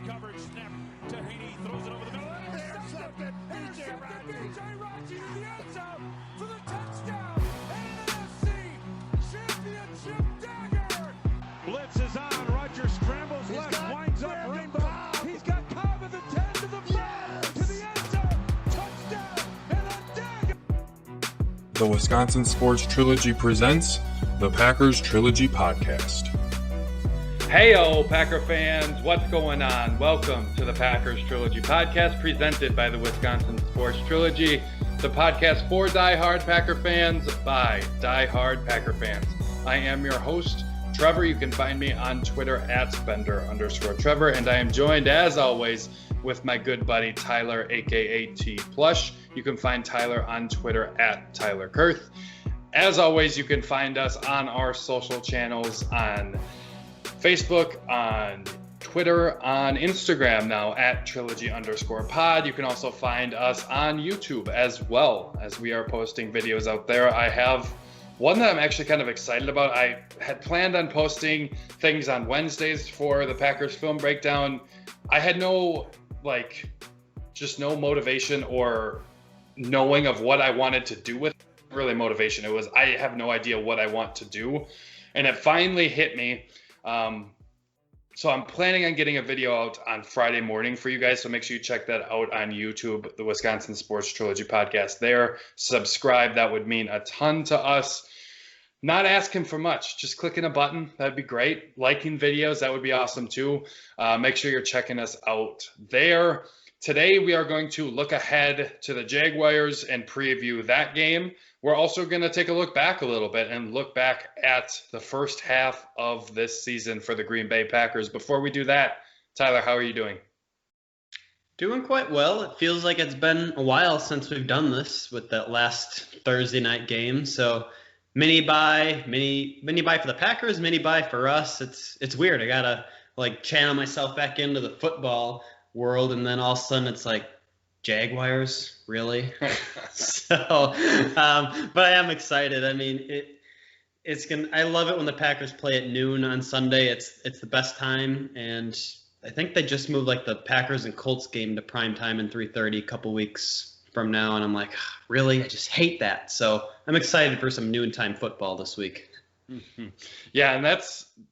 coverage, snap to Haney, throws it over the middle, intercepted, B.J. Raji to the end zone for the touchdown, NFC Championship dagger. Blitz is on, Rodgers scrambles left, winds up Rainbow, he's got Cobb at the 10 to the 5, to the end zone, touchdown, and a dagger. The Wisconsin Sports Trilogy presents the Packers Trilogy Podcast. Heyo, Packer fans, what's going on? Welcome to the Packers Trilogy Podcast, presented by the Wisconsin Sports Trilogy, the podcast for diehard Packer fans by diehard Packer fans. I am your host, Trevor. You can find me on Twitter at Bender_Trevor, and I am joined, as always, with my good buddy Tyler, aka T Plush. You can find Tyler on Twitter at Tyler Kurth. As always, you can find us on our social channels on Facebook, on Twitter, on Instagram now at Trilogy_pod. You can also find us on YouTube as well, as we are posting videos out there. I have one that I'm actually kind of excited about. I had planned on posting things on Wednesdays for the Packers film breakdown. I had no motivation or knowing of what I wanted to do with it. Really motivation. It was, I have no idea what I want to do. And it finally hit me. So I'm planning on getting a video out on Friday morning for you guys. So make sure you check that out on YouTube, the Wisconsin Sports Trilogy Podcast there. Subscribe. That would mean a ton to us. Not asking for much, just clicking a button. That'd be great. Liking videos, that would be awesome too. Make sure you're checking us out there. Today, we are going to look ahead to the Jaguars and preview that game. We're also going to take a look back a little bit and look back at the first half of this season for the Green Bay Packers. Before we do that, Tyler, how are you doing? Doing quite well. It feels like it's been a while since we've done this with that last Thursday night game. So mini buy for the Packers, mini buy for us. It's weird. I gotta channel myself back into the football world, and then all of a sudden it's like, Jaguars, really? But I am excited. I mean, I love it when the Packers play at noon on Sunday. It's the best time, and I think they just moved the Packers and Colts game to prime time in 3:30 a couple weeks from now, and I'm like, really? I just hate that. So I'm excited for some noontime football this week. Mm-hmm. Yeah, and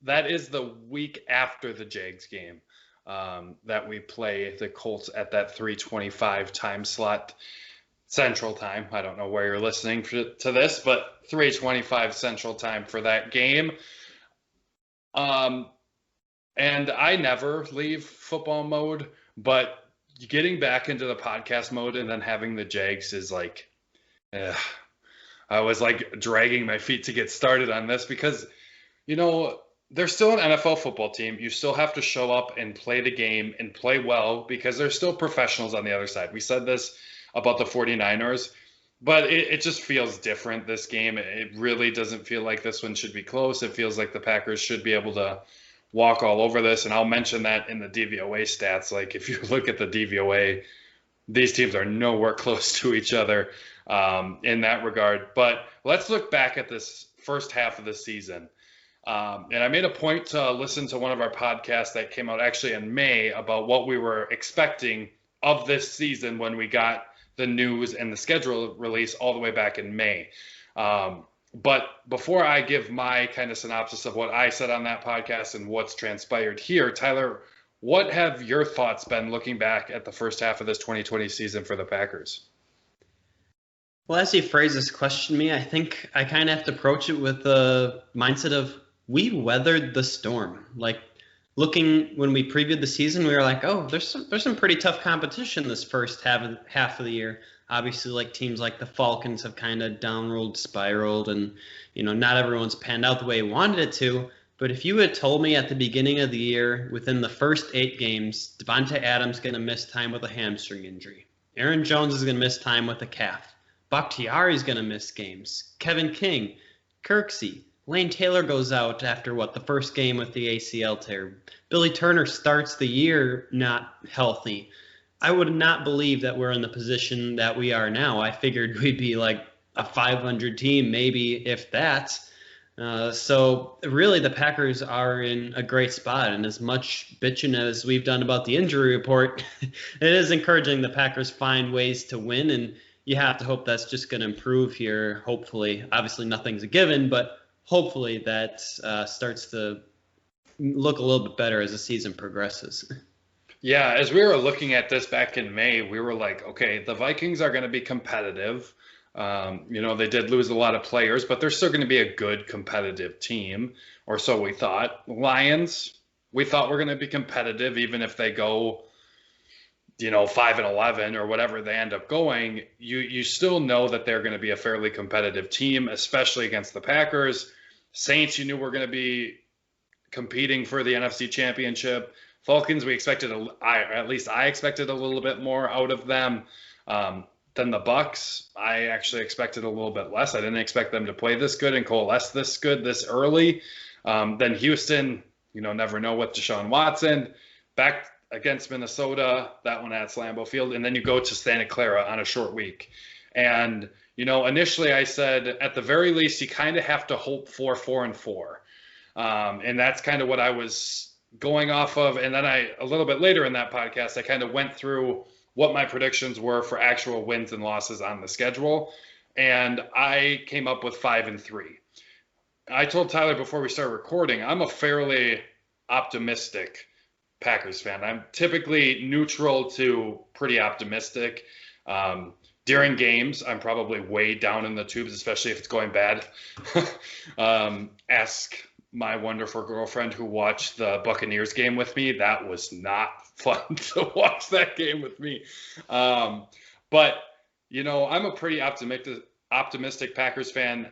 that is the week after the Jags game. That we play the Colts at that 3:25 time slot, Central Time. I don't know where you're listening to this, but 3:25 Central Time for that game. And I never leave football mode, but getting back into the podcast mode and then having the Jags is I was dragging my feet to get started on this because, they're still an NFL football team. You still have to show up and play the game and play well because they're still professionals on the other side. We said this about the 49ers, but it just feels different, this game. It really doesn't feel like this one should be close. It feels like the Packers should be able to walk all over this, and I'll mention that in the DVOA stats. If you look at the DVOA, these teams are nowhere close to each other in that regard. But let's look back at this first half of the season. And I made a point to listen to one of our podcasts that came out actually in May about what we were expecting of this season when we got the news and the schedule release all the way back in May. But before I give my kind of synopsis of what I said on that podcast and what's transpired here, Tyler, what have your thoughts been looking back at the first half of this 2020 season for the Packers? Well, as you phrase this question to me, I think I kind of have to approach it with the mindset of, we weathered the storm. Looking when we previewed the season, we were like, oh, there's some pretty tough competition this first half of the year. Obviously, teams like the Falcons have kind of spiraled, and not everyone's panned out the way we wanted it to. But if you had told me at the beginning of the year, within the first 8 games, Devontae Adams going to miss time with a hamstring injury, Aaron Jones is going to miss time with a calf, Bakhtiari's going to miss games, Kevin King, Kirksey, Lane Taylor goes out after the first game with the ACL tear. Billy Turner starts the year not healthy. I would not believe that we're in the position that we are now. I figured we'd be a 500 team, maybe if that. So really, the Packers are in a great spot, and as much bitching as we've done about the injury report, it is encouraging the Packers find ways to win, and you have to hope that's just going to improve here. Hopefully, obviously nothing's a given, but hopefully that starts to look a little bit better as the season progresses. Yeah, as we were looking at this back in May, we were like, okay, the Vikings are going to be competitive. They did lose a lot of players, but they're still going to be a good competitive team, or so we thought. Lions, we thought were going to be competitive, even if they go, 5-11 or whatever they end up going. You still know that they're going to be a fairly competitive team, especially against the Packers. Saints, you knew were going to be competing for the NFC Championship. Falcons, we expected, at least I expected a little bit more out of them. Than the Bucks. I actually expected a little bit less. I didn't expect them to play this good and coalesce this good this early. Then Houston, never know with Deshaun Watson. Back against Minnesota, that one at Lambeau Field. And then you go to Santa Clara on a short week. And, initially I said, at the very least, you kind of have to hope for 4-4. And that's kind of what I was going off of. And then a little bit later in that podcast, I kind of went through what my predictions were for actual wins and losses on the schedule. And I came up with 5-3. I told Tyler before we started recording, I'm a fairly optimistic Packers fan. I'm typically neutral to pretty optimistic. During games, I'm probably way down in the tubes, especially if it's going bad. Ask my wonderful girlfriend who watched the Buccaneers game with me. That was not fun to watch that game with me. But, I'm a pretty optimistic Packers fan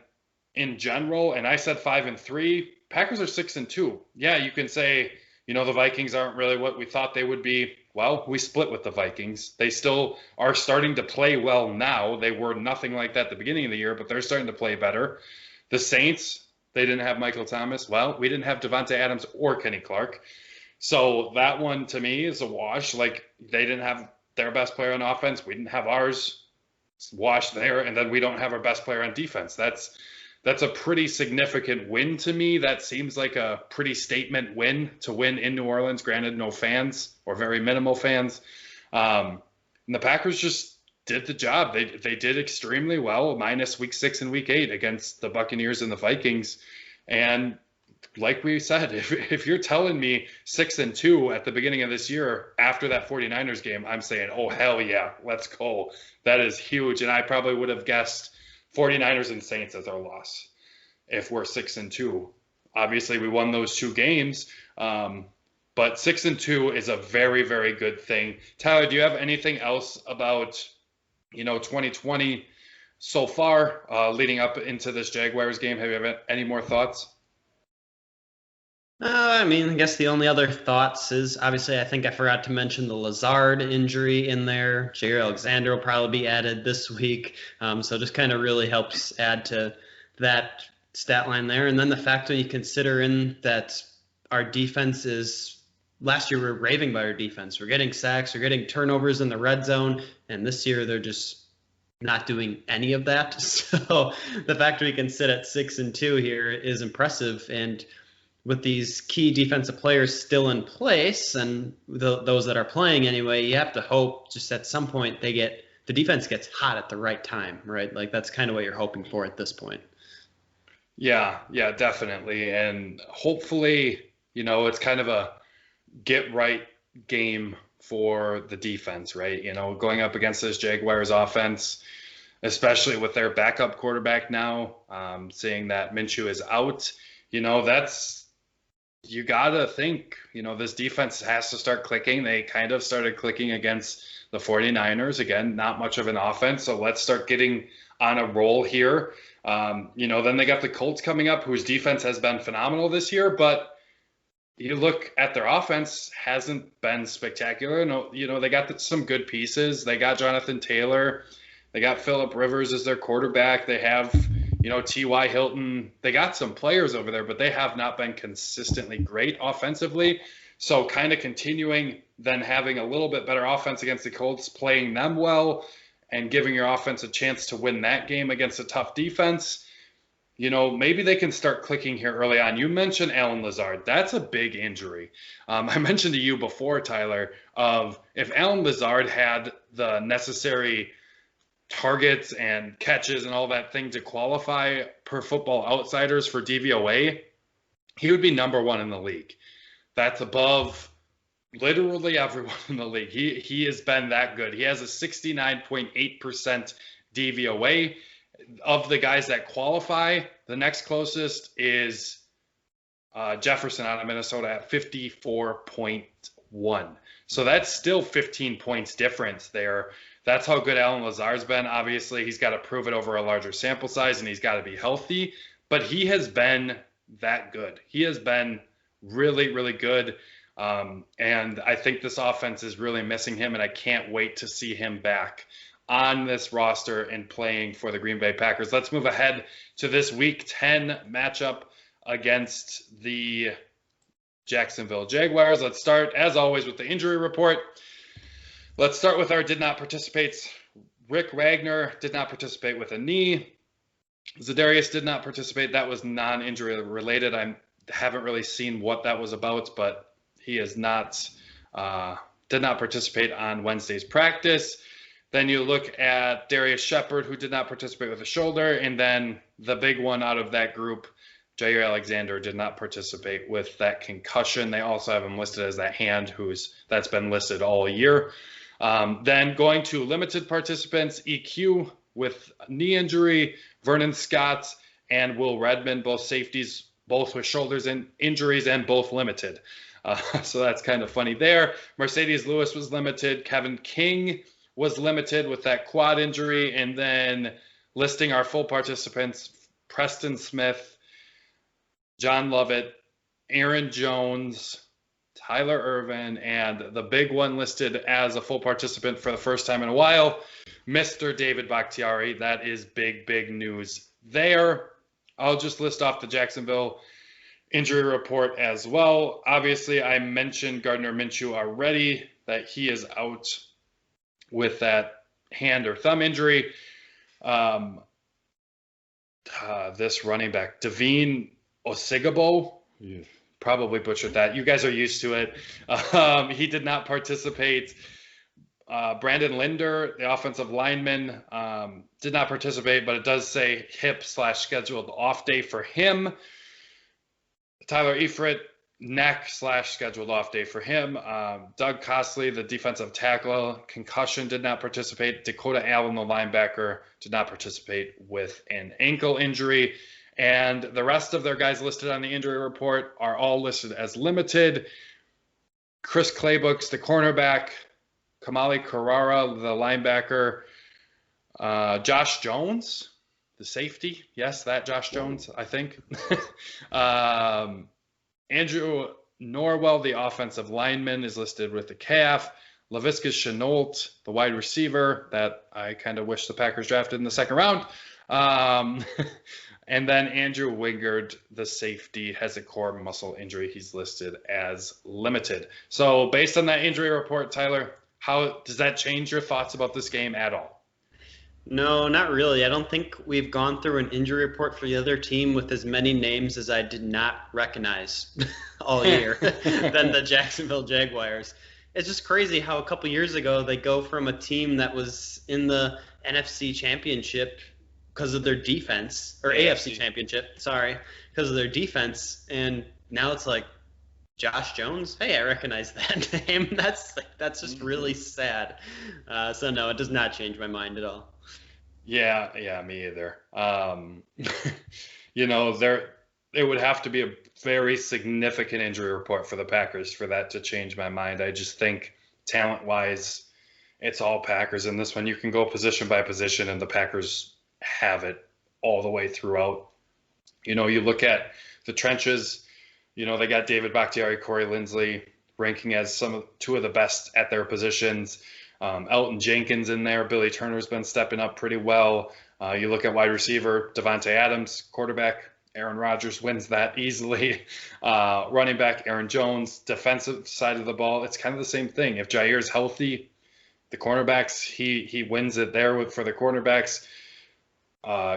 in general. And I said 5-3. Packers are 6-2. Yeah, you can say, the Vikings aren't really what we thought they would be. Well, we split with the Vikings. They still are starting to play well now. They were nothing like that at the beginning of the year, but they're starting to play better. The Saints, they didn't have Michael Thomas. Well, we didn't have Devontae Adams or Kenny Clark. So that one to me is a wash. Like, they didn't have their best player on offense. We didn't have ours. Wash there. And then we don't have our best player on defense. That's a pretty significant win to me. That seems like a pretty statement win to win in New Orleans. Granted, no fans or very minimal fans. And the Packers just did the job. They did extremely well, minus week 6 and week 8 against the Buccaneers and the Vikings. And like we said, if you're telling me 6-2 at the beginning of this year after that 49ers game, I'm saying, oh, hell yeah, let's go. That is huge. And I probably would have guessed 49ers and Saints as our loss if we're 6-2. Obviously, we won those 2 games, but 6-2 is a very, very good thing. Tyler, do you have anything else about 2020 so far leading up into this Jaguars game? Have you any more thoughts? I guess the only other thoughts is, obviously, I think I forgot to mention the Lazard injury in there. Jair Alexander will probably be added this week. So just kind of really helps add to that stat line there. And then the fact that you consider in that our defense is, last year we were raving by our defense. We're getting sacks, we're getting turnovers in the red zone. And this year they're just not doing any of that. So the fact that we can sit at 6-2 here is impressive. And with these key defensive players still in place, and those that are playing anyway, you have to hope just at some point the defense gets hot at the right time, right? Like, that's kind of what you're hoping for at this point. Yeah, definitely. And hopefully, it's kind of a get right game for the defense, right? Going up against this Jaguars offense, especially with their backup quarterback now, seeing that Minshew is out, you got to think, this defense has to start clicking. They kind of started clicking against the 49ers. Again, not much of an offense, so let's start getting on a roll here. Then they got the Colts coming up, whose defense has been phenomenal this year, but you look at their offense, hasn't been spectacular. No, they got some good pieces. They got Jonathan Taylor. They got Phillip Rivers as their quarterback. They have T.Y. Hilton. They got some players over there, but they have not been consistently great offensively. So kind of continuing, then having a little bit better offense against the Colts, playing them well, and giving your offense a chance to win that game against a tough defense. maybe they can start clicking here early on. You mentioned Alan Lazard. That's a big injury. I mentioned to you before, Tyler, of if Alan Lazard had the necessary targets and catches and all that thing to qualify per Football Outsiders for DVOA, he would be number 1 in the league. That's above literally everyone in the league. He has been that good. He has a 69.8% DVOA. Of the guys that qualify, the next closest is Jefferson out of Minnesota at 54.1. So that's still 15 points difference there. That's how good Alan Lazard's been. Obviously, he's got to prove it over a larger sample size, and he's got to be healthy. But he has been that good. He has been really, really good. And I think this offense is really missing him, and I can't wait to see him back on this roster and playing for the Green Bay Packers. Let's move ahead to this Week 10 matchup against the Jacksonville Jaguars. Let's start, as always, with the injury report. Let's start with our did not participates. Rick Wagner did not participate with a knee. Zadarius did not participate. That was non-injury related. I haven't really seen what that was about, but he is not did not participate on Wednesday's practice. Then you look at Darius Shepard, who did not participate with a shoulder, and then the big one out of that group, Jair Alexander, did not participate with that concussion. They also have him listed as that hand, that's been listed all year. Then going to limited participants, EQ with knee injury, Vernon Scott and Will Redmond, both safeties, both with shoulders and injuries and both limited. So that's kind of funny there. Mercedes Lewis was limited. Kevin King was limited with that quad injury. And then listing our full participants, Preston Smith, John Lovett, Aaron Jones, Tyler Irvin, and the big one listed as a full participant for the first time in a while, Mr. David Bakhtiari. That is big, big news there. I'll just list off the Jacksonville injury report as well. Obviously, I mentioned Gardner Minshew already, that he is out with that hand or thumb injury. This running back, Devine Osigabo, probably butchered that. You guys are used to it. He did not participate. Brandon Linder, the offensive lineman, did not participate, but it does say hip/scheduled off day for him. Tyler Eifert, neck/scheduled off day for him. Doug Costley, the defensive tackle, concussion, did not participate. Dakota Allen, the linebacker, did not participate with an ankle injury. And the rest of their guys listed on the injury report are all listed as limited. Chris Claybooks, the cornerback, Kamali Carrara, the linebacker, Josh Jones, the safety. Yes, that Josh Jones, I think. Andrew Norwell, the offensive lineman, is listed with the calf. Laviska Shenault, the wide receiver, that I kind of wish the Packers drafted in the second round. And then Andrew Wingard, the safety, has a core muscle injury. He's listed as limited. So based on that injury report, Tyler, how does that change your thoughts about this game at all? No, not really. I don't think we've gone through an injury report for the other team with as many names as I did not recognize all year than the Jacksonville Jaguars. It's just crazy how a couple years ago they go from a team that was in the NFC Championship because of their defense, or AFC Championship, sorry, because of their defense, and now it's like Josh Jones. Hey, I recognize that name. That's just really sad. So no, it does not change my mind at all. Yeah, me either. It would have to be a very significant injury report for the Packers for that to change my mind. I just think talent-wise, it's all Packers in this one. You can go position by position, and the Packers have it all the way throughout. You look at the trenches, they got David Bakhtiari, Corey Linsley ranking as two of the best at their positions. Elton Jenkins in there. Billy Turner's been stepping up pretty well. You look at wide receiver, Devontae Adams, quarterback, Aaron Rodgers wins that easily. Running back, Aaron Jones, defensive side of the ball, it's kind of the same thing. If Jair's healthy, the cornerbacks, he wins it there for the cornerbacks.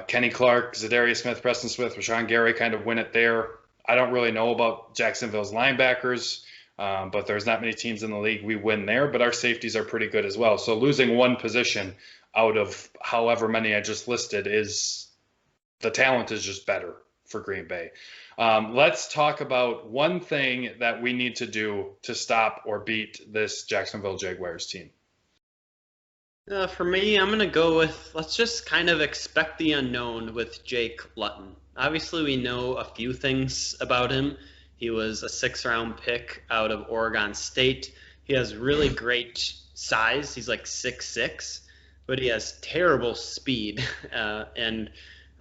Kenny Clark, Zadarius Smith, Preston Smith, Rashawn Gary kind of win it there. I don't really know about Jacksonville's linebackers, but there's not many teams in the league we win there, but our safeties are pretty good as well. So losing one position out of however many I just listed is the talent is just better for Green Bay. Let's talk about one thing that we need to do to stop or beat this Jacksonville Jaguars team. For me, I'm going to go with let's just kind of expect the unknown with Jake Luton. Obviously, we know a few things about him. He was a 6th-round pick out of Oregon State. He has really great size. He's like 6'6", but he has terrible speed. And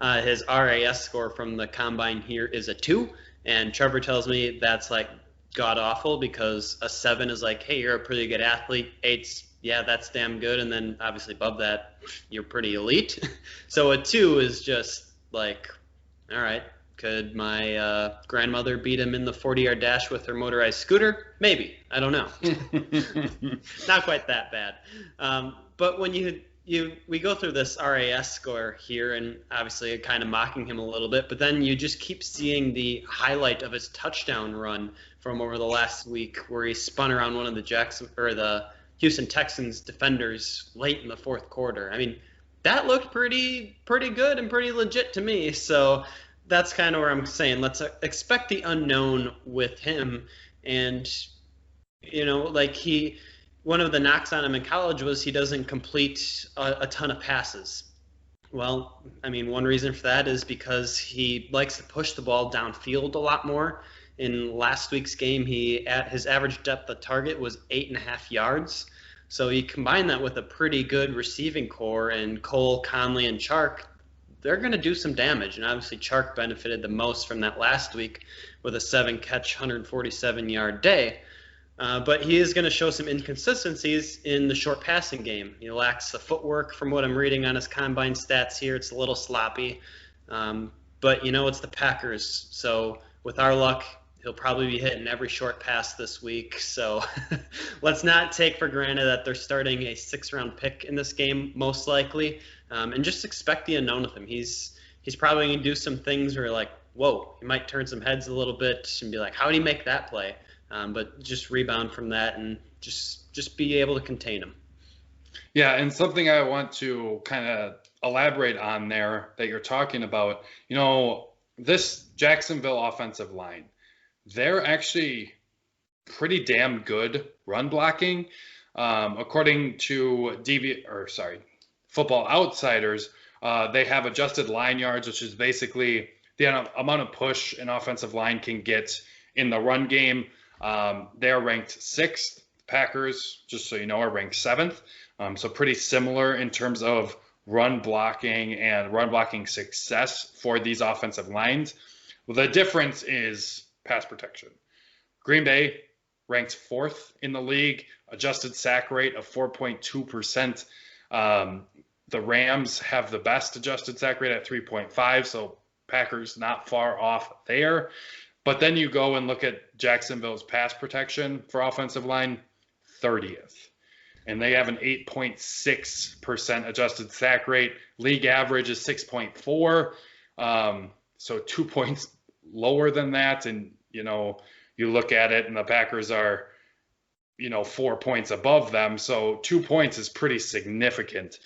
his RAS score from the combine here is a 2. And Trevor tells me that's like god-awful because a 7 is like, hey, you're a pretty good athlete. 8's yeah, that's damn good. And then obviously above that, you're pretty elite. So a 2 is just like, all right, could my grandmother beat him in the 40-yard dash with her motorized scooter? Maybe. I don't know. Not quite that bad. But when we go through this RAS score here, and obviously kind of mocking him a little bit, but then you just keep seeing the highlight of his touchdown run from over the last week where he spun around one of the Houston Texans defenders late in the 4th quarter. I mean, that looked pretty good and pretty legit to me. So that's kind of where I'm saying let's expect the unknown with him. And one of the knocks on him in college was he doesn't complete a ton of passes. Well, I mean, one reason for that is because he likes to push the ball downfield a lot more. In last week's game, his average depth of target was 8.5 yards. So you combine that with a pretty good receiving core, and Cole, Conley, and Chark, they're going to do some damage. And obviously Chark benefited the most from that last week with a 7-catch, 147-yard day. But he is going to show some inconsistencies in the short passing game. He lacks the footwork from what I'm reading on his combine stats here. It's a little sloppy. But, it's the Packers. So with our luck, he'll probably be hitting every short pass this week. So let's not take for granted that they're starting a 6th-round pick in this game, most likely. And just expect the unknown with him. He's probably going to do some things where you're like, whoa, he might turn some heads a little bit and be like, how did he make that play? But just rebound from that and just be able to contain him. Yeah, and something I want to kind of elaborate on there that you're talking about, this Jacksonville offensive line, they're actually pretty damn good run blocking. According to Football Outsiders, they have adjusted line yards, which is basically the amount of push an offensive line can get in the run game. They're ranked 6th. Packers, just so you know, are ranked 7th. So pretty similar in terms of run blocking and run blocking success for these offensive lines. Well, the difference is pass protection. Green Bay ranked 4th in the league, adjusted sack rate of 4.2%. The Rams have the best adjusted sack rate at 3.5, so Packers not far off there. But then you go and look at Jacksonville's pass protection for offensive line, 30th. And they have an 8.6% adjusted sack rate. League average is 6.4, so 2 points lower than that. And, you look at it and the Packers are, 4 points above them. So 2 points is pretty significant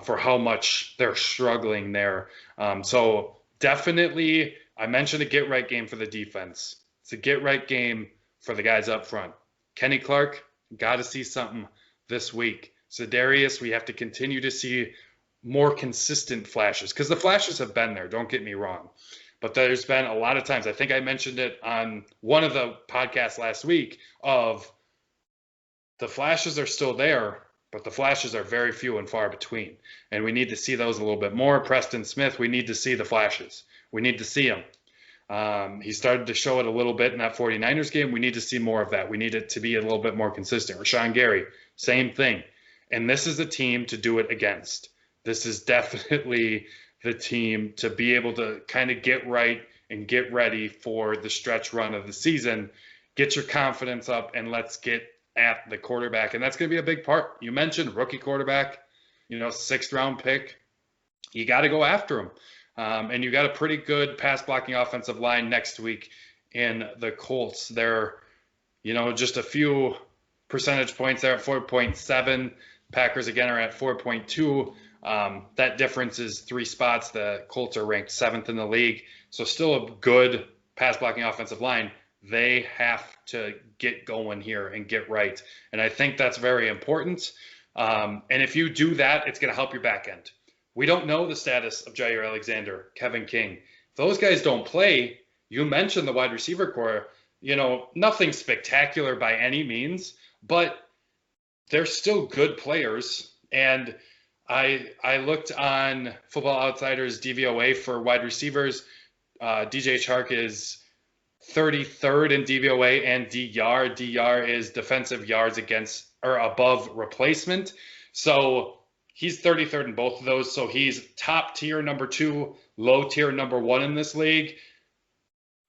for how much they're struggling there. So definitely, I mentioned a get-right game for the defense. It's a get-right game for the guys up front. Kenny Clark, got to see something this week. Zadarius, we have to continue to see more consistent flashes because the flashes have been there, don't get me wrong. But there's been a lot of times, I think I mentioned it on one of the podcasts last week, of the flashes are still there, but the flashes are very few and far between. And we need to see those a little bit more. Preston Smith, we need to see the flashes. We need to see him. He started to show it a little bit in that 49ers game. We need to see more of that. We need it to be a little bit more consistent. Rashawn Gary, same thing. And this is a team to do it against. This is definitely the team to be able to kind of get right and get ready for the stretch run of the season. Get your confidence up and let's get at the quarterback. And that's going to be a big part. You mentioned rookie quarterback, 6th round pick. you got to go after them. And you got a pretty good pass blocking offensive line next week in the Colts. They're, just a few percentage points there at 4.7. Packers again are at 4.2. That difference is 3 spots. The Colts are ranked 7th in the league. So still a good pass blocking offensive line. They have to get going here and get right. And I think that's very important. And if you do that, it's going to help your back end. We don't know the status of Jair Alexander, Kevin King. If those guys don't play, you mentioned the wide receiver core, nothing spectacular by any means, but they're still good players. And I looked on Football Outsiders DVOA for wide receivers. DJ Chark is 33rd in DVOA and DYAR. DYAR is defensive yards against or above replacement. So he's 33rd in both of those. So he's top tier number 2, low tier number 1 in this league.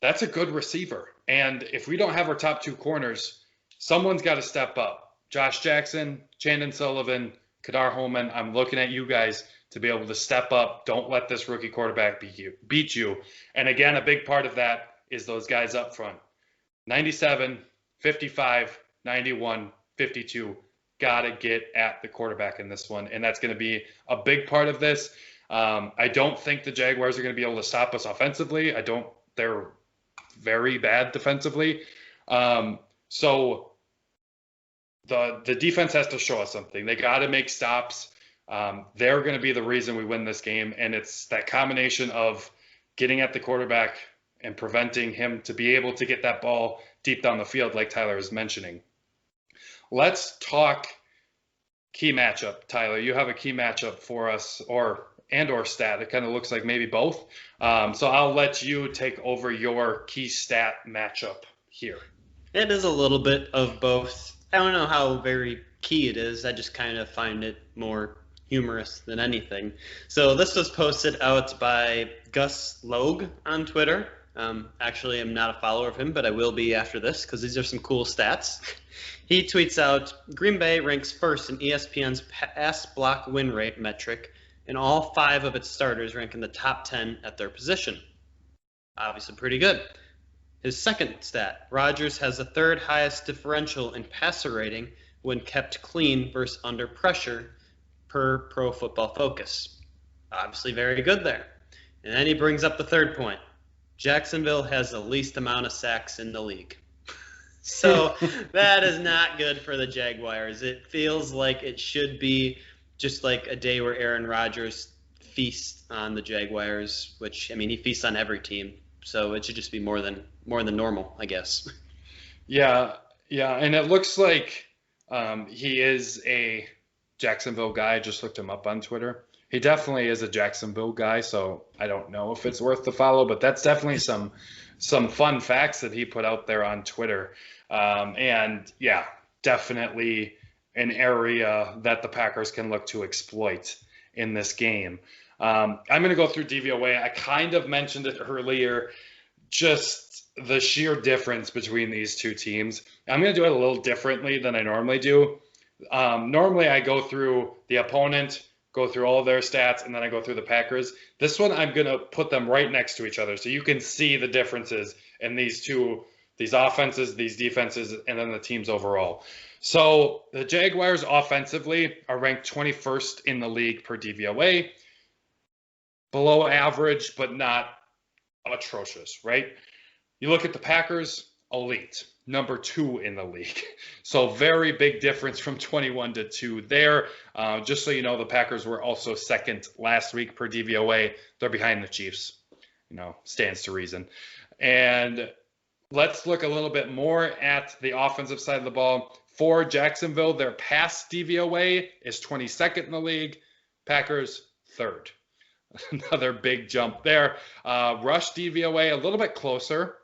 That's a good receiver. And if we don't have our top 2 corners, someone's got to step up. Josh Jackson, Chandon Sullivan, Kadar Holman, I'm looking at you guys to be able to step up. Don't let this rookie quarterback beat you. And again, a big part of that is those guys up front. 97, 55, 91, 52. Got to get at the quarterback in this one. And that's going to be a big part of this. I don't think the Jaguars are going to be able to stop us offensively. They're very bad defensively. So the defense has to show us something. They got to make stops. They're going to be the reason we win this game. And it's that combination of getting at the quarterback and preventing him to be able to get that ball deep down the field, like Tyler is mentioning. Let's talk key matchup. Tyler, you have a key matchup for us, or stat. It kind of looks like maybe both. So I'll let you take over your key stat matchup here. It is a little bit of both. I don't know how very key it is. I just kind of find it more humorous than anything. So this was posted out by Gus Logue on Twitter. Actually, I'm not a follower of him, but I will be after this because these are some cool stats. He tweets out, Green Bay ranks first in ESPN's pass block win rate metric, and all 5 of its starters rank in the top 10 at their position. Obviously pretty good. His second stat, Rodgers has the 3rd highest differential in passer rating when kept clean versus under pressure per Pro Football Focus. Obviously very good there. And then he brings up the 3rd point. Jacksonville has the least amount of sacks in the league. So that is not good for the Jaguars. It feels like it should be just like a day where Aaron Rodgers feasts on the Jaguars, which, I mean, he feasts on every team. So it should just be more than normal, I guess. Yeah, and it looks like he is a Jacksonville guy. I just looked him up on Twitter. He definitely is a Jacksonville guy, so I don't know if it's worth the follow, but that's definitely some fun facts that he put out there on Twitter. And yeah, definitely an area that the Packers can look to exploit in this game. I'm going to go through DVOA. I kind of mentioned it earlier, just the sheer difference between these two teams. I'm going to do it a little differently than I normally do. Normally I go through the opponent, go through all of their stats, and then I go through the Packers. This one, I'm going to put them right next to each other so you can see the differences in these offenses, these defenses, and then the teams overall. So the Jaguars offensively are ranked 21st in the league per DVOA. Below average, but not atrocious, right? You look at the Packers, elite, number 2 in the league. So very big difference from 21 to 2 there. Just so you know, the Packers were also 2nd last week per DVOA. They're behind the Chiefs. Stands to reason. And let's look a little bit more at the offensive side of the ball. For Jacksonville, their pass DVOA is 22nd in the league. Packers, 3rd. Another big jump there. Rush DVOA, a little bit closer,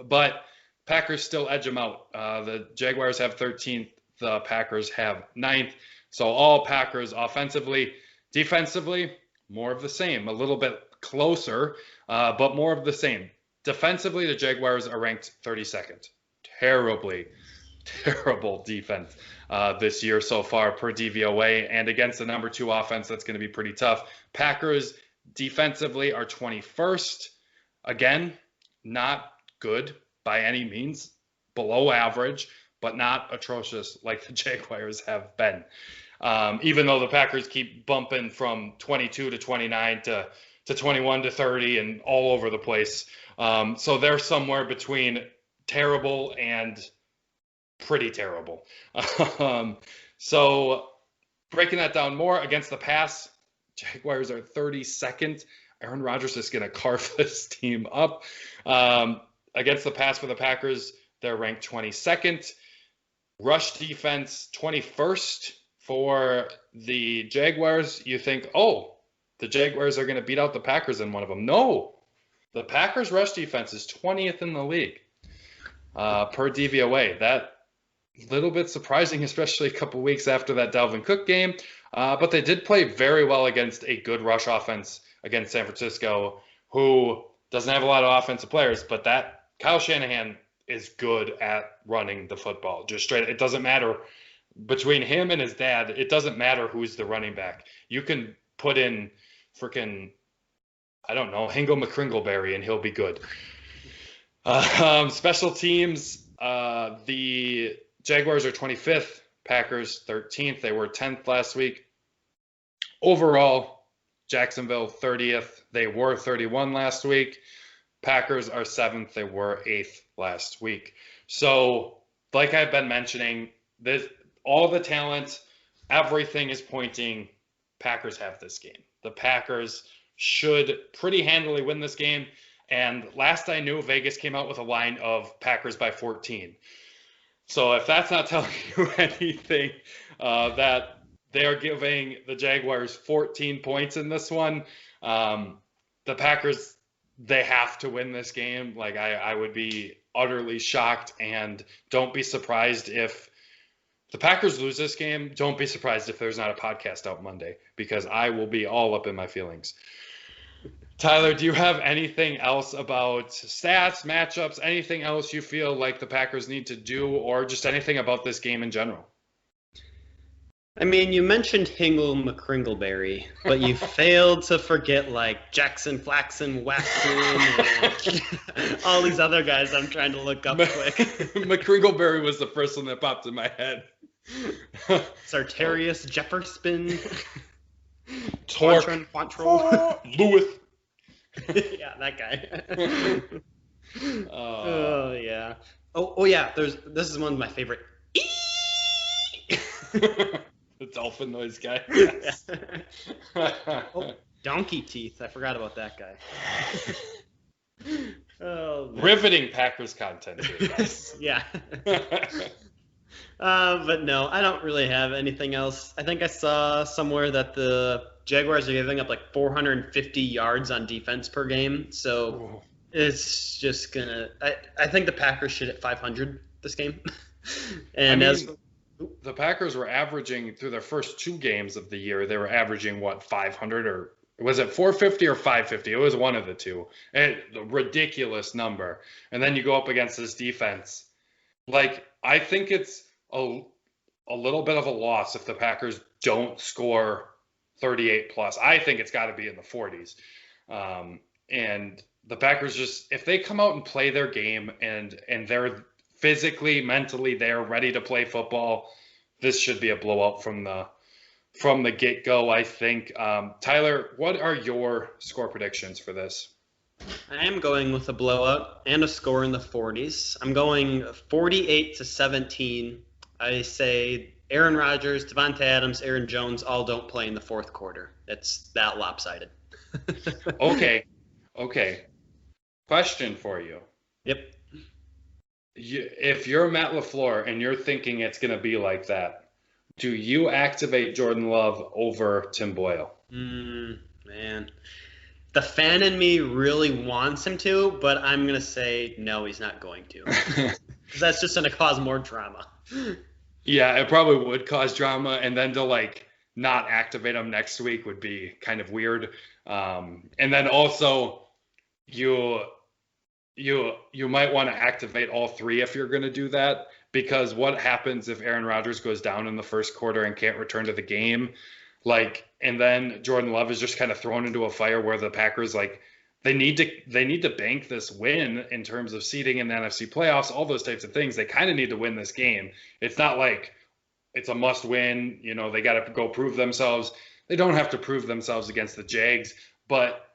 but Packers still edge them out. The Jaguars have 13th. The Packers have 9th. So all Packers offensively. Defensively, more of the same. A little bit closer, but more of the same. Defensively, the Jaguars are ranked 32nd. Terribly terrible defense this year so far per DVOA, and against the number 2 offense, that's going to be pretty tough. Packers defensively are 21st. Again, not good by any means, below average, but not atrocious like the Jaguars have been. Even though the Packers keep bumping from 22 to 29 to 21 to 30 and all over the place. So they're somewhere between terrible and pretty terrible. So breaking that down more, against the pass, Jaguars are 32nd. Aaron Rodgers is going to carve this team up. Against the pass for the Packers, they're ranked 22nd. Rush defense, 21st for the Jaguars. You think, oh, the Jaguars are going to beat out the Packers in one of them. No, the Packers rush defense is 20th in the league per DVOA. That little bit surprising, especially a couple weeks after that Dalvin Cook game. But they did play very well against a good rush offense against San Francisco, who doesn't have a lot of offensive players, but that Kyle Shanahan is good at running the football. Just straight, it doesn't matter between him and his dad. It doesn't matter who's the running back. You can put in freaking, I don't know, Hingo McCringleberry, and he'll be good. Special teams, the Jaguars are 25th, Packers 13th. They were 10th last week. Overall, Jacksonville 30th. They were 31 last week. Packers are 7th. They were 8th last week. So, like I've been mentioning, all the talent, everything is pointing Packers have this game. The Packers should pretty handily win this game. And last I knew, Vegas came out with a line of Packers by 14. So if that's not telling you anything, that they're giving the Jaguars 14 points in this one. The Packers, they have to win this game. Like, I would be utterly shocked, and don't be surprised if the Packers lose this game. Don't be surprised if there's not a podcast out Monday, because I will be all up in my feelings. Tyler, do you have anything else about stats, matchups, anything else you feel like the Packers need to do, or just anything about this game in general? I mean, you mentioned Hingle McCringleberry, but you failed to forget, like, Jackson, Flaxen, Waxon, and all these other guys I'm trying to look up quick. McCringleberry was the first one that popped in my head. Sartorius, Jefferson, Torque, Lewis. Yeah, that guy. Oh yeah. Oh yeah. This is one of my favorite. The dolphin noise guy. Yes. Oh, donkey teeth. I forgot about that guy. Oh, man. Riveting Packers content here. Yeah. But no, I don't really have anything else. I think I saw somewhere that the Jaguars are giving up like 450 yards on defense per game. So it's just gonna. I think the Packers should hit 500 this game. And the Packers were averaging through their first 2 games of the year, they were averaging what, 500, or was it 450 or 550? It was one of the two. A ridiculous number. And then you go up against this defense. Like, I think it's a little bit of a loss if the Packers don't score 38 plus. I think it's got to be in the 40s. And the Packers just, if they come out and play their game and they're physically, mentally, they're ready to play football, this should be a blowout from the get-go, I think. Tyler, what are your score predictions for this? I am going with a blowout and a score in the 40s. I'm going 48-17. I say Aaron Rodgers, Devontae Adams, Aaron Jones all don't play in the fourth quarter. It's that lopsided. Okay. Question for you. Yep. If you're Matt LaFleur and you're thinking it's going to be like that, do you activate Jordan Love over Tim Boyle? Man. The fan in me really wants him to, but I'm going to say no, he's not going to. Because that's just going to cause more drama. Yeah, it probably would cause drama, and then to not activate him next week would be kind of weird. And then also you might want to activate all 3 if you're going to do that, because what happens if Aaron Rodgers goes down in the first quarter and can't return to the game? And then Jordan Love is just kind of thrown into a fire where the Packers, they need to bank this win in terms of seeding in the NFC playoffs, all those types of things. They kind of need to win this game. It's not like it's a must win. They got to go prove themselves. They don't have to prove themselves against the Jags, but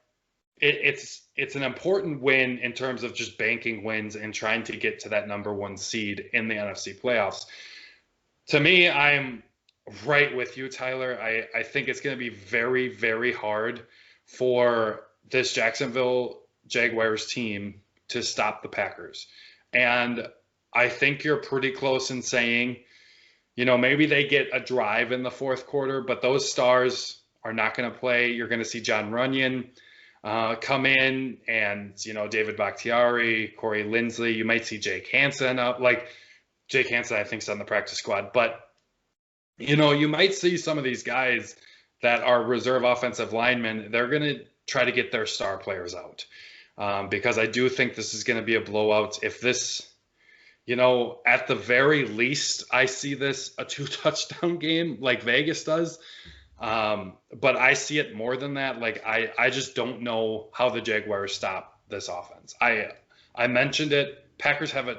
it's an important win in terms of just banking wins and trying to get to that number 1 seed in the NFC playoffs. To me, I'm right with you, Tyler. I think it's going to be very, very hard for this Jacksonville Jaguars team to stop the Packers. And I think you're pretty close in saying, maybe they get a drive in the fourth quarter, but those stars are not going to play. You're going to see John Runyon come in, and David Bakhtiari, Corey Linsley. You might see Jake Hansen up. Jake Hansen, I think, is on the practice squad. But you might see some of these guys that are reserve offensive linemen. They're going to try to get their star players out because I do think this is going to be a blowout. If this, at the very least, I see this a 2-touchdown game like Vegas does. But I see it more than that. I just don't know how the Jaguars stop this offense. I mentioned it. Packers have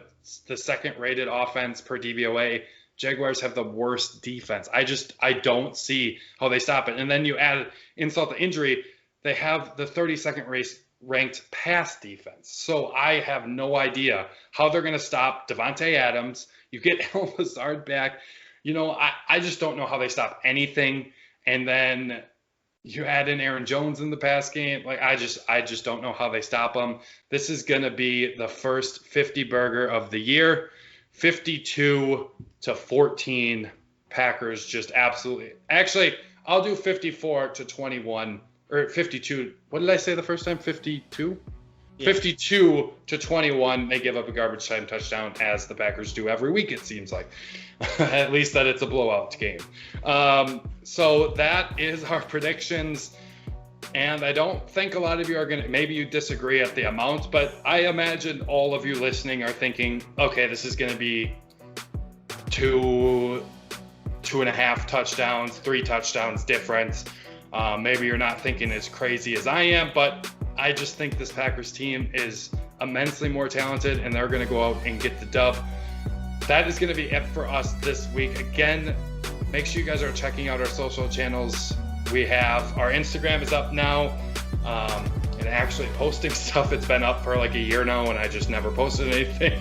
the second rated offense per DVOA. Jaguars have the worst defense. I don't see how they stop it. And then you add insult to injury, they have the 32nd ranked pass defense. So I have no idea how they're going to stop Devontae Adams. You get El Lazard back. I just don't know how they stop anything. And then you add in Aaron Jones in the pass game. I just don't know how they stop them. This is going to be the first 50 burger of the year. 52-14 Packers just absolutely. Actually, I'll do 54-21 or 52. What did I say the first time? 52? Yeah. 52-21. They give up a garbage time touchdown, as the Packers do every week, it seems like. At least that it's a blowout game. So that is our predictions. And I don't think a lot of you are going to, maybe you disagree at the amount, but I imagine all of you listening are thinking, okay, this is going to be 2.5 touchdowns, 3 touchdowns difference. Maybe you're not thinking as crazy as I am, but I just think this Packers team is immensely more talented, and they're going to go out and get the dub. That is going to be it for us this week. Again, make sure you guys are checking out our social channels. We have our Instagram is up now, and actually posting stuff. It's been up for like a year now, and I just never posted anything.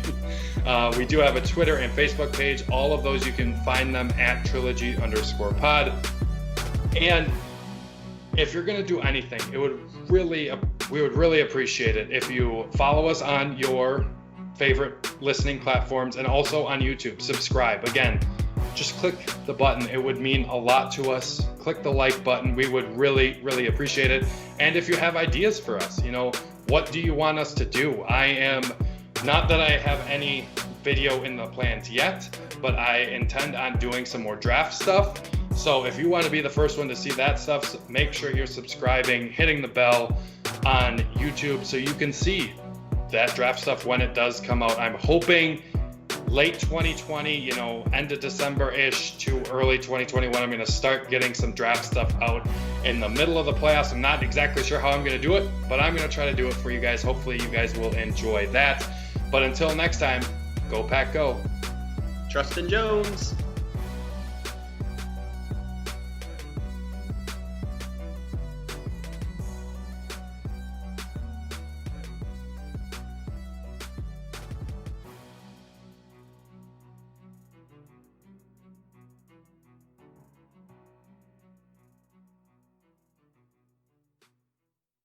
We do have a Twitter and Facebook page. All of those, you can find them at trilogy_pod. And if you're going to do anything, we would really appreciate it if you follow us on your favorite listening platforms and also on YouTube. Subscribe. Again, just click the button. It would mean a lot to us. Click the like button. We would really, really appreciate it. And if you have ideas for us, what do you want us to do? Not that I have any video in the plans yet, but I intend on doing some more draft stuff. So if you want to be the first one to see that stuff, make sure you're subscribing, hitting the bell on YouTube so you can see that draft stuff when it does come out. I'm hoping late 2020, end of December-ish to early 2021, I'm going to start getting some draft stuff out in the middle of the playoffs. I'm not exactly sure how I'm going to do it, but I'm going to try to do it for you guys. Hopefully you guys will enjoy that. But until next time, go Pack Go. Trust in Jones.